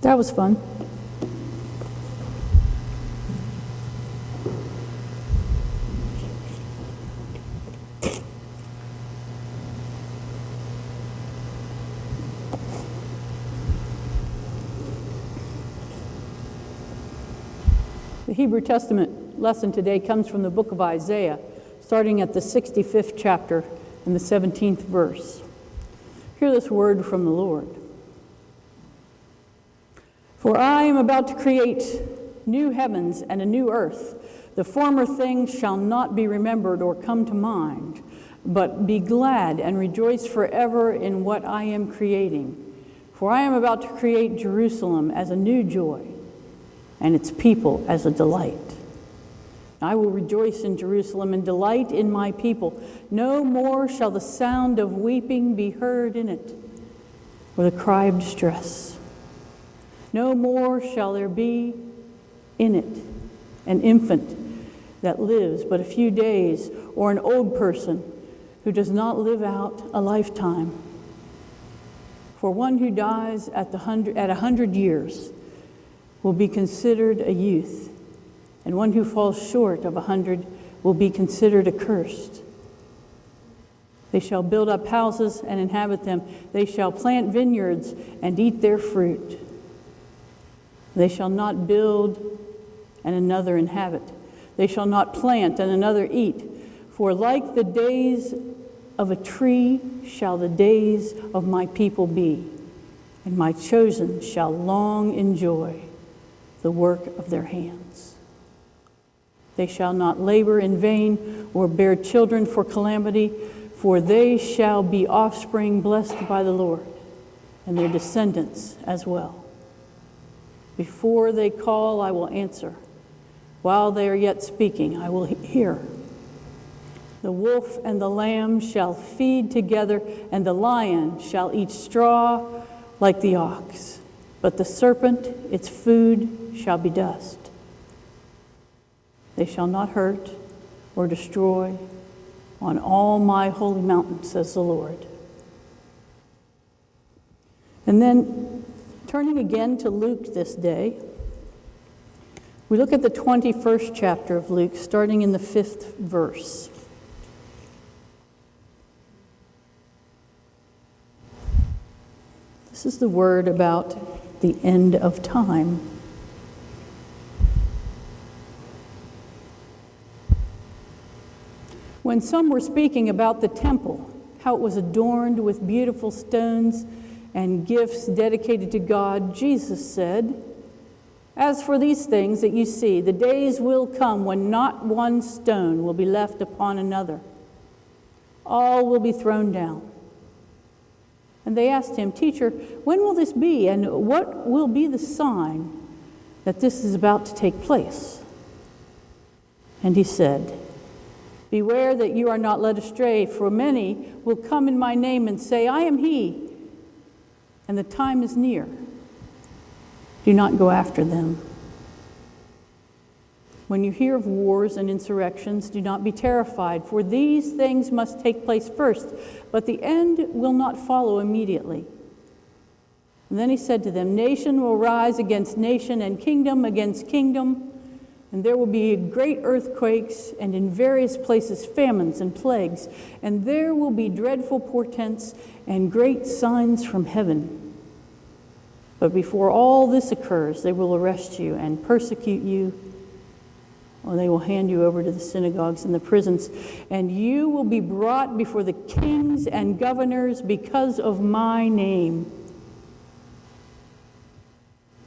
That was fun. The Hebrew Testament lesson today comes from the book of Isaiah, starting at the 65th chapter and the 17th verse. Hear this word from the Lord. For I am about to create new heavens and a new earth. The former things shall not be remembered or come to mind, but be glad and rejoice forever in what I am creating. For I am about to create Jerusalem as a new joy, and its people as a delight. I will rejoice in Jerusalem and delight in my people. No more shall the sound of weeping be heard in it, or the cry of distress. No more shall there be in it an infant that lives but a few days, or an old person who does not live out a lifetime. For one who dies at 100 years will be considered a youth, and one who falls short of 100 will be considered accursed. They shall build up houses and inhabit them. They shall plant vineyards and eat their fruit. They shall not build and another inhabit. They shall not plant and another eat. For like the days of a tree shall the days of my people be, and my chosen shall long enjoy the work of their hands. They shall not labor in vain or bear children for calamity, for they shall be offspring blessed by the Lord, and their descendants as well. Before they call, I will answer. While they are yet speaking, I will hear. The wolf and the lamb shall feed together, and the lion shall eat straw like the ox. But the serpent, its food, shall be dust. They shall not hurt or destroy on all my holy mountain, says the Lord. And then, turning again to Luke this day, we look at the 21st chapter of Luke, starting in the 5th verse. This is the word about the end of time. When some were speaking about the temple, how it was adorned with beautiful stones and gifts dedicated to God, Jesus said, "As for these things that you see, the days will come when not one stone will be left upon another. All will be thrown down." And they asked him, "Teacher, when will this be, and what will be the sign that this is about to take place?" And he said, "Beware that you are not led astray, for many will come in my name and say, 'I am he,' and the time is near. Do not go after them. When you hear of wars and insurrections, do not be terrified, for these things must take place first, but the end will not follow immediately." And then he said to them, "Nation will rise against nation, and kingdom against kingdom, and there will be great earthquakes, and in various places famines and plagues, and there will be dreadful portents and great signs from heaven. But before all this occurs, they will arrest you and persecute you, or they will hand you over to the synagogues and the prisons, and you will be brought before the kings and governors because of my name.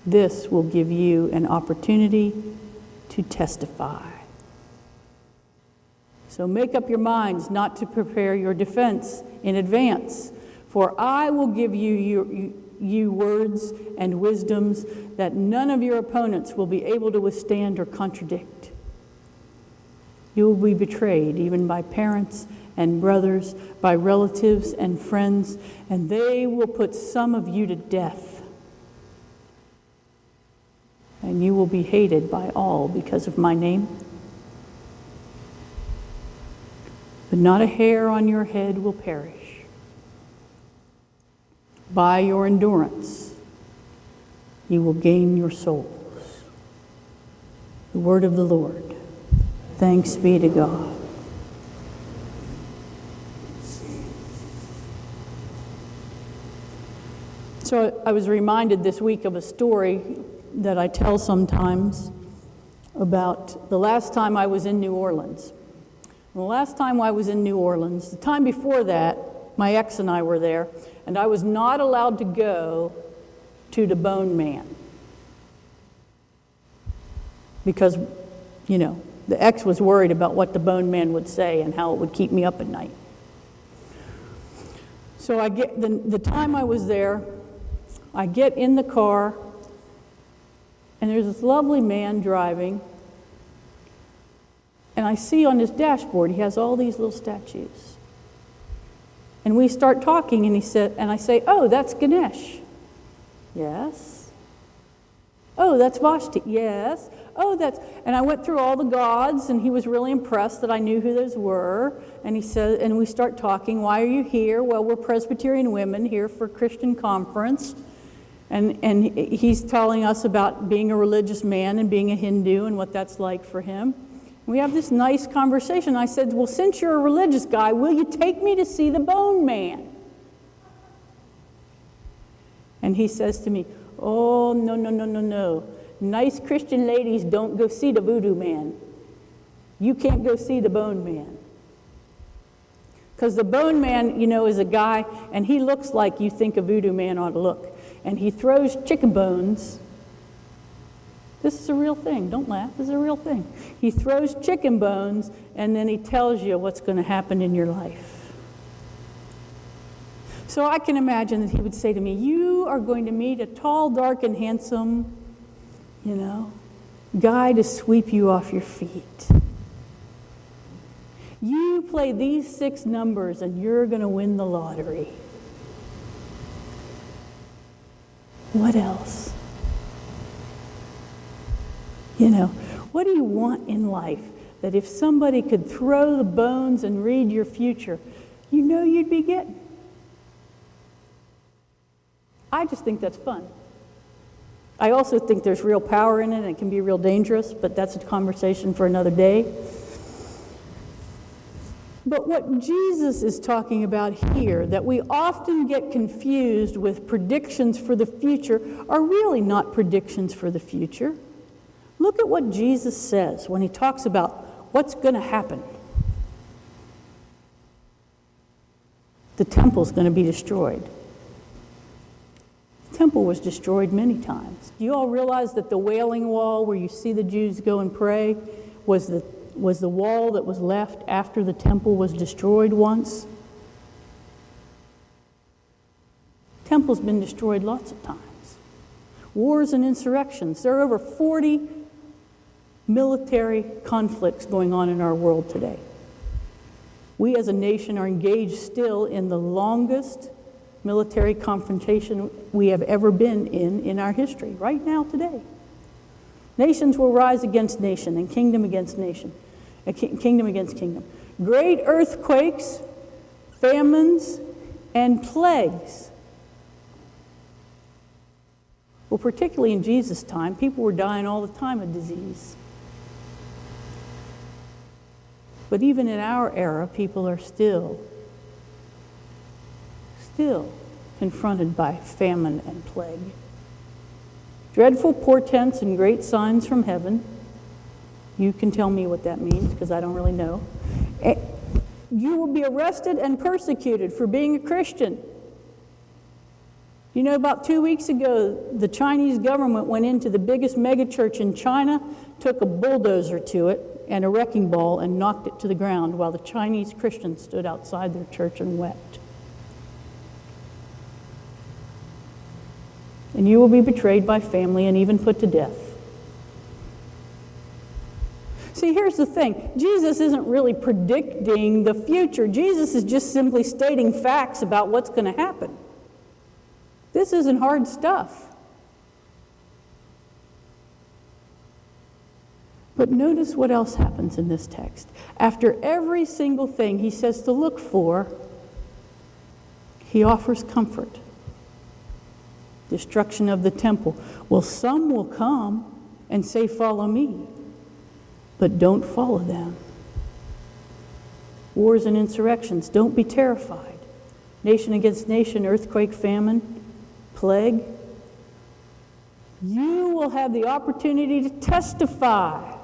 This will give you an opportunity to testify. So make up your minds not to prepare your defense in advance, for I will give you words and wisdoms that none of your opponents will be able to withstand or contradict. You will be betrayed even by parents and brothers, by relatives and friends, and they will put some of you to death. And you will be hated by all because of my name. But not a hair on your head will perish. By your endurance, you will gain your souls. The word of the Lord. Thanks be to God. So I was reminded this week of a story that I tell sometimes about the last time I was in New Orleans. And the last time I was in New Orleans, the time before that, my ex and I were there, and I was not allowed to go to the Bone Man. Because, the ex was worried about what the Bone Man would say and how it would keep me up at night. So I get the time I was there, I get in the car, and there's this lovely man driving, and I see on his dashboard he has all these little statues. And we start talking, and I say, "Oh, that's Ganesh." "Yes." "Oh, that's Vashti." "Yes." "Oh, that's..." And I went through all the gods, and he was really impressed that I knew who those were. And he said, and we start talking, "Why are you here?" "Well, we're Presbyterian women here for a Christian conference." And he's telling us about being a religious man and being a Hindu and what that's like for him. We have this nice conversation. I said, "Well, since you're a religious guy, will you take me to see the Bone Man?" And he says to me, "Oh, no. Nice Christian ladies don't go see the voodoo man. You can't go see the Bone Man." Because the Bone Man, is a guy, and he looks like you think a voodoo man ought to look. And he throws chicken bones. This is a real thing. Don't laugh. This is a real thing. He throws chicken bones, and then he tells you what's going to happen in your life. So I can imagine that he would say to me, "You are going to meet a tall, dark, and handsome, guy to sweep you off your feet. You play these 6 numbers, and you're going to win the lottery." What else? What do you want in life that if somebody could throw the bones and read your future, you'd be getting? I just think that's fun. I also think there's real power in it, and it can be real dangerous, but that's a conversation for another day. But what Jesus is talking about here, that we often get confused with predictions for the future, are really not predictions for the future. Look at what Jesus says when he talks about what's going to happen. The temple's going to be destroyed. The temple was destroyed many times. Do you all realize that the Wailing Wall, where you see the Jews go and pray, was the wall that was left after the temple was destroyed once? The temple's been destroyed lots of times. Wars and insurrections. There are over 40 military conflicts going on in our world today. We as a nation are engaged still in the longest military confrontation we have ever been in our history, right now, today. Nations will rise against nation and kingdom against nation, kingdom against kingdom. Great earthquakes, famines, and plagues. Well, particularly in Jesus' time, people were dying all the time of disease. But even in our era, people are still confronted by famine and plague. Dreadful portents and great signs from heaven. You can tell me what that means, because I don't really know. You will be arrested and persecuted for being a Christian. About 2 weeks ago, the Chinese government went into the biggest megachurch in China, took a bulldozer to it and a wrecking ball and knocked it to the ground while the Chinese Christians stood outside their church and wept. And you will be betrayed by family and even put to death. See, here's the thing. Jesus isn't really predicting the future. Jesus is just simply stating facts about what's going to happen. This isn't hard stuff. But notice what else happens in this text. After every single thing he says to look for, he offers comfort. destruction of the temple. Well, some will come and say, follow me, but don't follow them. Wars and insurrections, don't be terrified. Nation against nation, earthquake, famine, plague. You will have the opportunity to testify.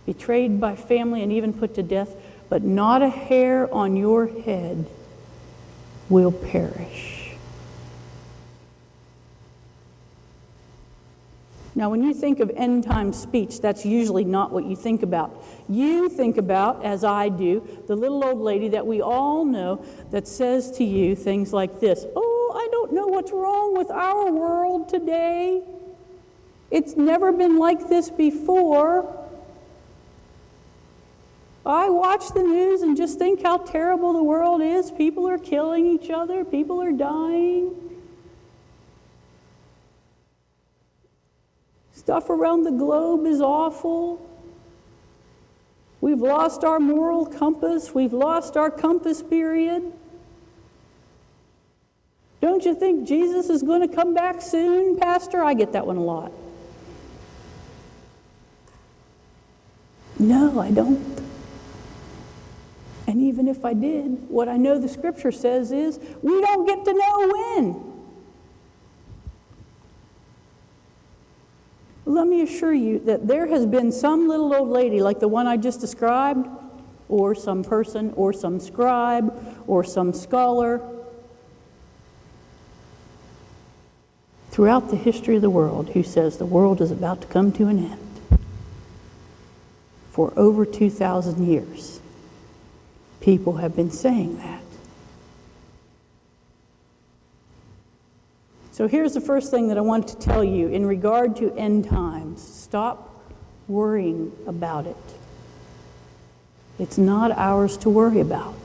Betrayed by family and even put to death, but not a hair on your head will perish. Now, when you think of end-time speech, that's usually not what you think about. You think about, as I do, the little old lady that we all know that says to you things like this, "Oh, I don't know what's wrong with our world today. It's never been like this before. I watch the news and just think how terrible the world is. People are killing each other. People are dying. Stuff around the globe is awful. We've lost our moral compass. We've lost our compass period. Don't you think Jesus is going to come back soon, Pastor?" I get that one a lot. No, I don't. And even if I did, what I know the scripture says is, we don't get to know when. Let me assure you that there has been some little old lady like the one I just described, or some person, or some scribe, or some scholar, throughout the history of the world who says the world is about to come to an end. For over 2,000 years, people have been saying that. So here's the first thing that I want to tell you in regard to end times. Stop worrying about it. It's not ours to worry about.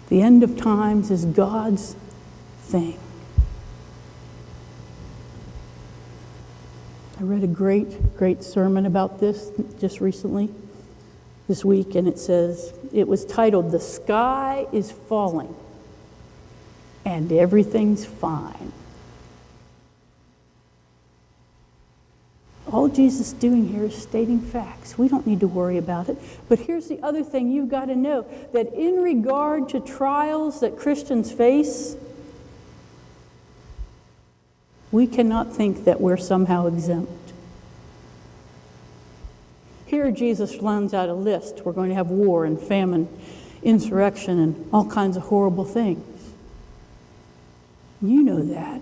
The end of times is God's thing. I read a great sermon about this just recently, this week, and it was titled, "The Sky is Falling and Everything's Fine." All Jesus is doing here is stating facts. We don't need to worry about it. But here's the other thing you've got to know, that in regard to trials that Christians face, we cannot think that we're somehow exempt. Here Jesus runs out a list. We're going to have war and famine, insurrection, and all kinds of horrible things. You know that.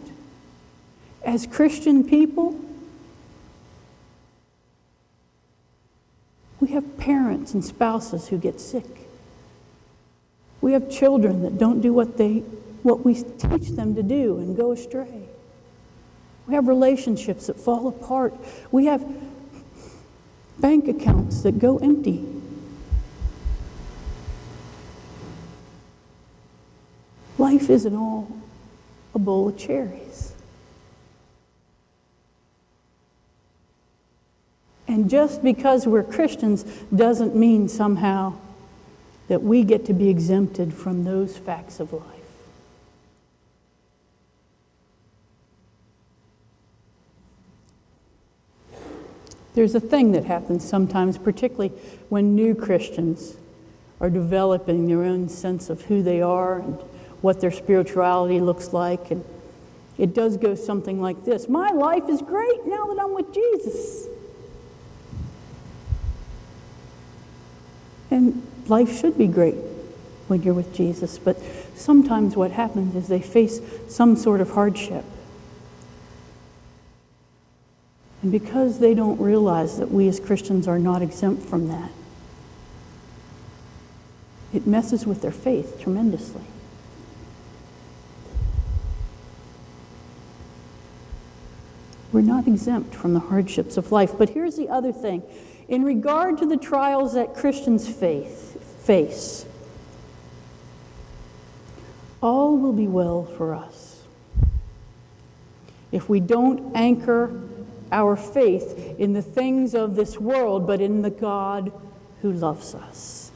As Christian people, we have parents and spouses who get sick. We have children that don't do what we teach them to do and go astray. We have relationships that fall apart. We have bank accounts that go empty. Life isn't all a bowl of cherries. And just because we're Christians doesn't mean somehow that we get to be exempted from those facts of life. There's a thing that happens sometimes, particularly when new Christians are developing their own sense of who they are and what their spirituality looks like. And it does go something like this: "My life is great now that I'm with Jesus." And life should be great when you're with Jesus, but sometimes what happens is they face some sort of hardship. And because they don't realize that we as Christians are not exempt from that, it messes with their faith tremendously. We're not exempt from the hardships of life. But here's the other thing. In regard to the trials that Christians face, all will be well for us if we don't anchor our faith in the things of this world, but in the God who loves us.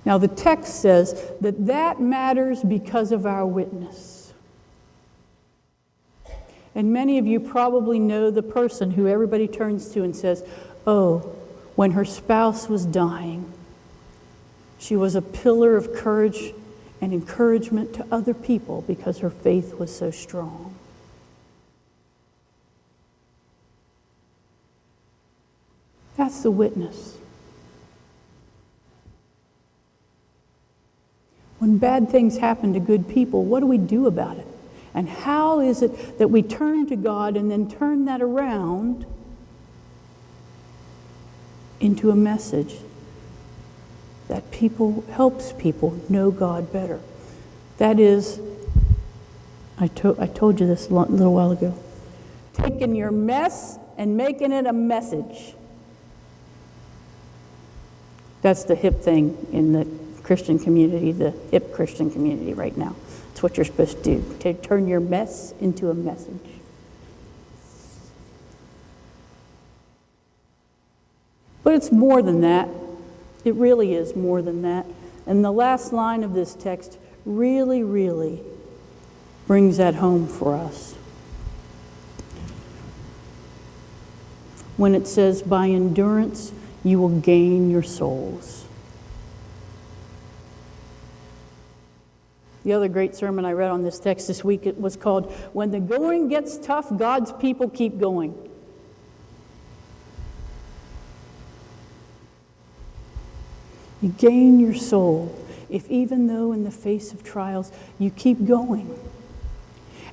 Now, the text says that matters because of our witness. And many of you probably know the person who everybody turns to and says, oh, when her spouse was dying, she was a pillar of courage and encouragement to other people because her faith was so strong. That's the witness. When bad things happen to good people, what do we do about it? And how is it that we turn to God and then turn that around into a message that helps people know God better? That is, I told you this a little while ago, taking your mess and making it a message. That's the hip thing in the Christian community, the hip Christian community right now. It's what you're supposed to do, to turn your mess into a message. But it's more than that. It really is more than that. And the last line of this text really, really brings that home for us. When it says, by endurance, you will gain your souls. The other great sermon I read on this text this week, it was called, When the Going Gets Tough, God's People Keep Going. You gain your soul if even though in the face of trials, you keep going.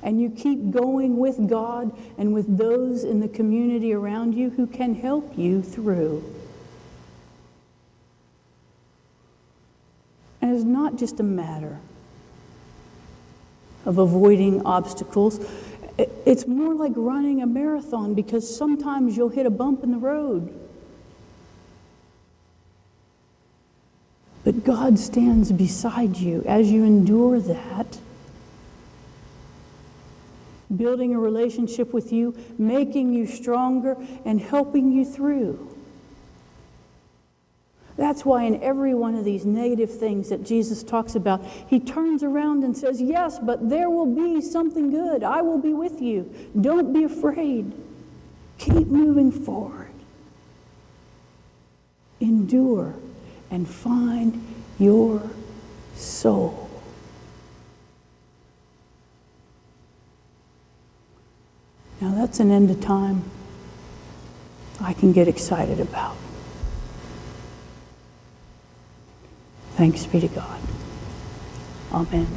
And you keep going with God and with those in the community around you who can help you through. And it's not just a matter of avoiding obstacles. It's more like running a marathon, because sometimes you'll hit a bump in the road. But God stands beside you as you endure that, building a relationship with you, making you stronger, and helping you through. That's why in every one of these negative things that Jesus talks about, he turns around and says, yes, but there will be something good. I will be with you. Don't be afraid. Keep moving forward. Endure and find your soul. Now that's an end of time I can get excited about. Thanks be to God. Amen.